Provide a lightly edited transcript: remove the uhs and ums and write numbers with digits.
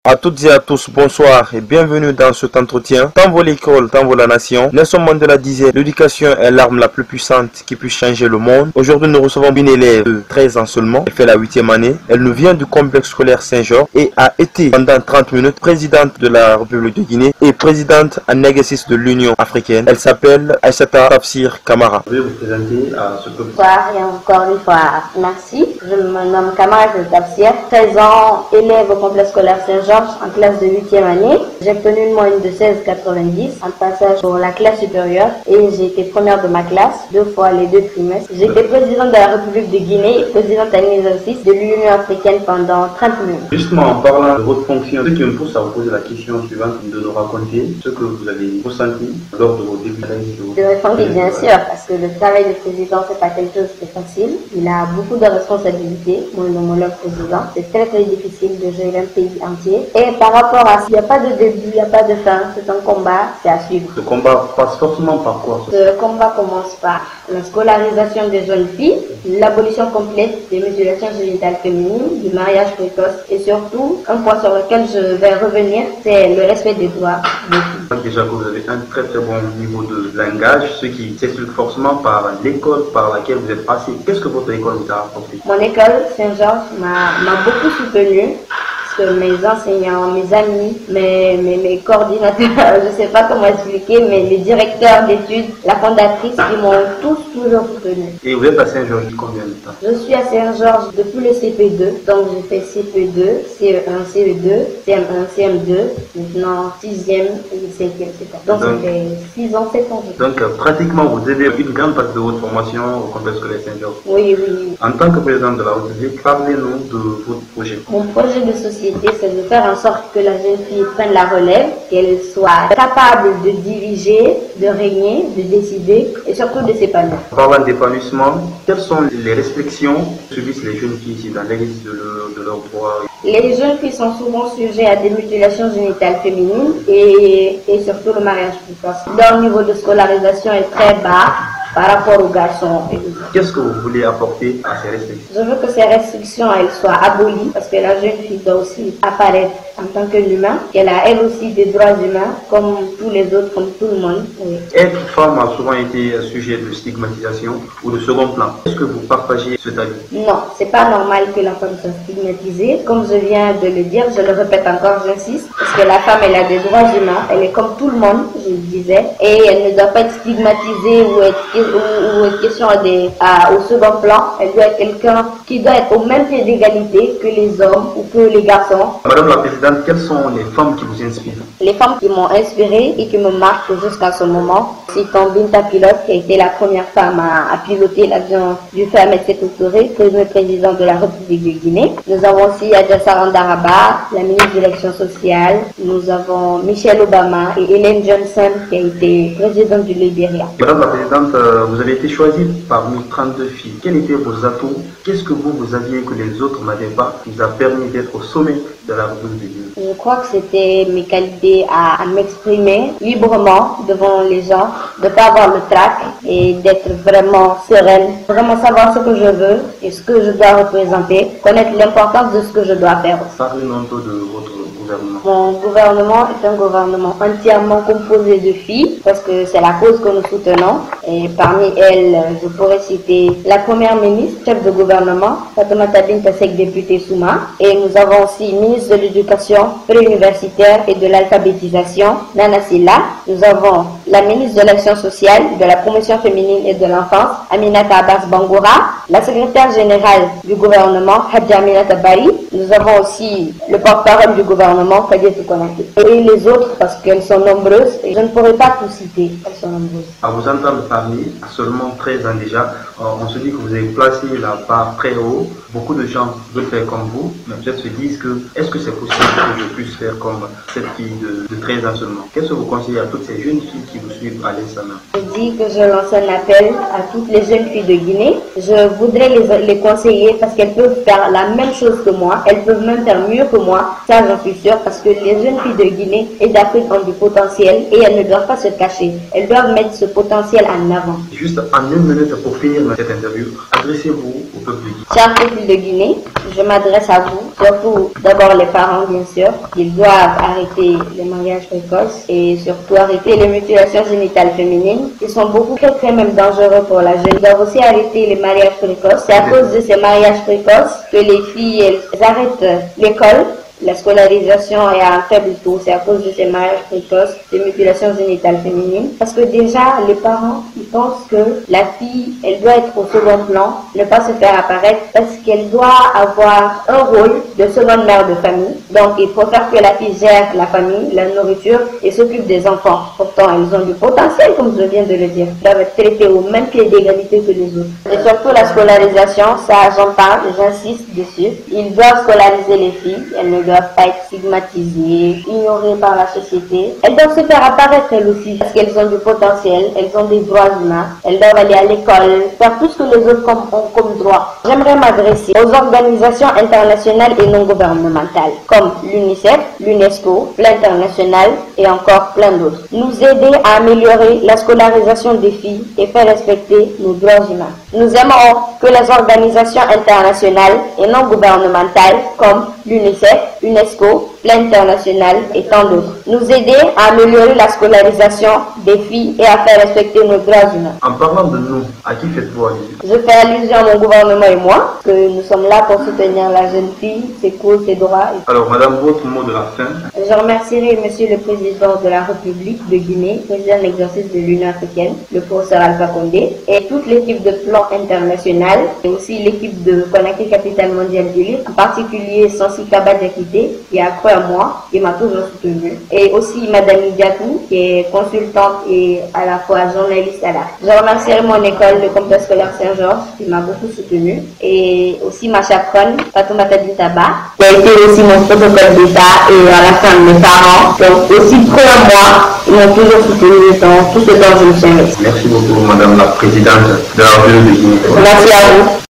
À toutes et à tous, bonsoir et bienvenue dans cet entretien. Tant vaut l'école, tant vaut la nation. Nelson Mandela disait, l'éducation est l'arme la plus puissante qui puisse changer le monde. Aujourd'hui, nous recevons une élève de 13 ans seulement. Elle fait la 8e année. Elle nous vient du complexe scolaire Saint-Georges et a été pendant 30 minutes présidente de la République de Guinée et présidente en exercice de l'Union africaine. Elle s'appelle Aïssata Tafsir Kamara. Je vais vous présenter à ce groupe. Bonsoir et encore une fois, merci. Je me nomme Kamara Tafsir, 13 ans, élève au complexe scolaire Saint-Georges en classe de 8e année. J'ai obtenu une moyenne de 16,90 en passage pour la classe supérieure et j'ai été première de ma classe 2 fois les 2 trimestres. J'ai été présidente de la République de Guinée et présidente en exercice de l'Union africaine pendant 30 minutes. Justement, en parlant de votre fonction, ce qui me pousse à vous poser la question suivante, de nous raconter ce que vous avez ressenti lors de vos débuts de répondre, bien sûr, parce que le travail de président, c'est pas quelque chose de facile. Il a beaucoup de responsabilités. Mon homologue président, c'est très difficile de gérer un pays entier. Et par rapport à ça, il n'y a pas de début, il n'y a pas de fin. C'est un combat, c'est à suivre. Ce combat passe forcément par quoi? Ce combat commence par la scolarisation des jeunes filles, l'abolition complète des mutilations génitales féminines, du mariage précoce et surtout, un point sur lequel je vais revenir, c'est le respect des droits des filles. Déjà que vous avez un très bon niveau de langage, ce qui s'explique forcément par l'école par laquelle vous êtes passé. Qu'est-ce que votre école vous a apporté? Mon école Saint-Georges m'a beaucoup soutenue. Que mes enseignants, mes amis, mes coordinateurs, je ne sais pas comment expliquer, mais les directeurs d'études, la fondatrice, ils m'ont tous toujours soutenu. Et vous êtes à Saint-Georges combien de temps? Je suis à Saint-Georges depuis le CP2, donc j'ai fait CP2, CE1, CE2, CM1, CM2, maintenant 6e et 7e, etc. Donc ça fait 6 ans, 7 ans. Donc pratiquement vous avez une grande partie de votre formation au complexe scolaire Saint-Georges. Oui. En tant que président de la République, parlez-nous de votre projet. Mon projet de société, c'est de faire en sorte que la jeune fille prenne la relève, qu'elle soit capable de diriger, de régner, de décider et surtout de s'épanouir. Parlant d'épanouissement, quelles sont les restrictions que subissent les jeunes filles ici dans l'exercice de leurs droits? Les jeunes filles sont souvent sujets à des mutilations génitales féminines et surtout le mariage précoce. Leur niveau de scolarisation est très bas par rapport aux garçons. Qu'est-ce que vous voulez apporter à ces restrictions? Je veux que ces restrictions soient abolies parce que la jeune fille doit aussi apparaître en tant qu'humain, qu'elle a elle aussi des droits humains comme tous les autres, comme tout le monde. Oui. Être femme a souvent été sujet de stigmatisation ou de second plan. Est-ce que vous partagez cet avis? Non, c'est pas normal que la femme soit stigmatisée. Comme je viens de le dire, je le répète encore, j'insiste, parce que la femme, elle a des droits humains, elle est comme tout le monde, je le disais, et elle ne doit pas être stigmatisée ou être question au second plan. Elle doit être quelqu'un qui doit être au même pied d'égalité que les hommes ou que les garçons. Madame la Présidente, quelles sont les femmes qui vous inspirent? Les femmes qui m'ont inspirée et qui me marquent jusqu'à ce moment, c'est Binta Pilote, qui a été la première femme à piloter l'avion du feu Ahmed Sékou Touré, premier président de la République de Guinée. Nous avons aussi Adja Sarandaraba, la ministre de l'Action sociale. Nous avons Michelle Obama et Ellen Johnson, qui a été présidente du Libéria. Madame la Présidente, vous avez été choisie parmi 32 filles. Quels étaient vos atouts? Qu'est-ce que vous aviez que les autres n'avaient pas, qui vous a permis d'être au sommet de la République de Guinée? Je crois que c'était mes qualités à m'exprimer librement devant les gens, de ne pas avoir le trac et d'être vraiment sereine, vraiment savoir ce que je veux et ce que je dois représenter, connaître l'importance de ce que je dois faire. Parlez-nous un peu de votre gouvernement. Mon gouvernement est un gouvernement entièrement composé de filles parce que c'est la cause que nous soutenons et parmi elles, je pourrais citer la première ministre, chef de gouvernement, Fatoumata Binta Seck, députée Souma, et nous avons aussi ministre de l'éducation préuniversitaire et de l'alphabétisation, Nana Silla. Nous avons la ministre de l'Action sociale, de la promotion féminine et de l'enfance, Aminata Abbas Bangoura, la secrétaire générale du gouvernement, Hadja Aminata Bari. Nous avons aussi le porte-parole du gouvernement, Kadiatou Konaté. Et les autres, parce qu'elles sont nombreuses, et je ne pourrais pas tout citer, elles sont nombreuses. À vous entendre parler, à seulement 13 ans déjà, on se dit que vous avez placé la barre très haut. Beaucoup de gens veulent faire comme vous, mais peut-être se disent que est-ce que c'est possible que je puisse faire comme cette fille de 13 ans seulement? Qu'est-ce que vous conseillez à toutes ces jeunes filles qui vous suivent à l'Essana? Je dis que je lance un appel à toutes les jeunes filles de Guinée. Je voudrais les conseiller parce qu'elles peuvent faire la même chose que moi. Elles peuvent même faire mieux que moi. Ça, j'en suis sûre, parce que les jeunes filles de Guinée et d'Afrique ont du potentiel et elles ne doivent pas se cacher. Elles doivent mettre ce potentiel en en avant. Juste en une minute pour finir cette interview, adressez-vous au peuple de Guinée. Cher peuple de Guinée, je m'adresse à vous, surtout d'abord les parents bien sûr. Ils doivent arrêter les mariages précoces et surtout arrêter les mutilations génitales féminines qui sont beaucoup très même dangereux pour la jeune. Ils doivent aussi arrêter les mariages précoces. C'est à cause de ces mariages précoces que les filles elles arrêtent l'école. La scolarisation est à un faible taux, c'est à cause de ces mariages précoces, des mutilations génitales féminines. Parce que déjà, les parents, ils pensent que la fille, elle doit être au second plan, ne pas se faire apparaître, parce qu'elle doit avoir un rôle de seconde mère de famille. Donc, il faut faire que la fille gère la famille, la nourriture et s'occupe des enfants. Pourtant, elles ont du potentiel, comme je viens de le dire. Elles doivent être traitées au même pied d'égalité que les autres. Et surtout, la scolarisation, ça, j'en parle, j'insiste dessus. Ils doivent scolariser les filles, elles ne doivent pas être stigmatisées, ignorées par la société. Elles doivent se faire apparaître elles aussi, parce qu'elles ont du potentiel, elles ont des droits humains, elles doivent aller à l'école, faire tout ce que les autres ont comme droit. J'aimerais m'adresser aux organisations internationales et non gouvernementales, comme l'UNICEF, l'UNESCO, l'International et encore plein d'autres. Nous aider à améliorer la scolarisation des filles et faire respecter nos droits humains. Nous aimerons que les organisations internationales et non gouvernementales, comme l'UNICEF, l'UNESCO, l'International et tant d'autres, nous aider à améliorer la scolarisation des filles et à faire respecter nos droits humains. En parlant de nous, à qui faites-vous allusion? Je fais allusion à mon gouvernement et moi, que nous sommes là pour soutenir la jeune fille, ses causes, ses droits. Alors, madame, votre mot de la fin? Je remercierai monsieur le président de la République de Guinée, président d'exercice de l'Union africaine, le professeur Alpha Condé, et toute l'équipe de Plan International, et aussi l'équipe de Conakry Capital Mondial du Livre, en particulier Sansi Kaba Diakité, qui a cru à moi, qui m'a toujours soutenu, et aussi madame Idiatou, qui est consultante et à la fois journaliste à l'art. Je remercierai mon école de complexe scolaire Saint-Georges, qui m'a beaucoup soutenu, et aussi ma chaperonne, Fatoumata Dintaba, qui a été aussi mon protocole d'État et à la fin mes parents. Donc aussi cru à moi, ils m'ont toujours soutenu dans tout ce temps je me suis investi. Merci beaucoup, madame la présidente de la République de Guinée. Merci à vous.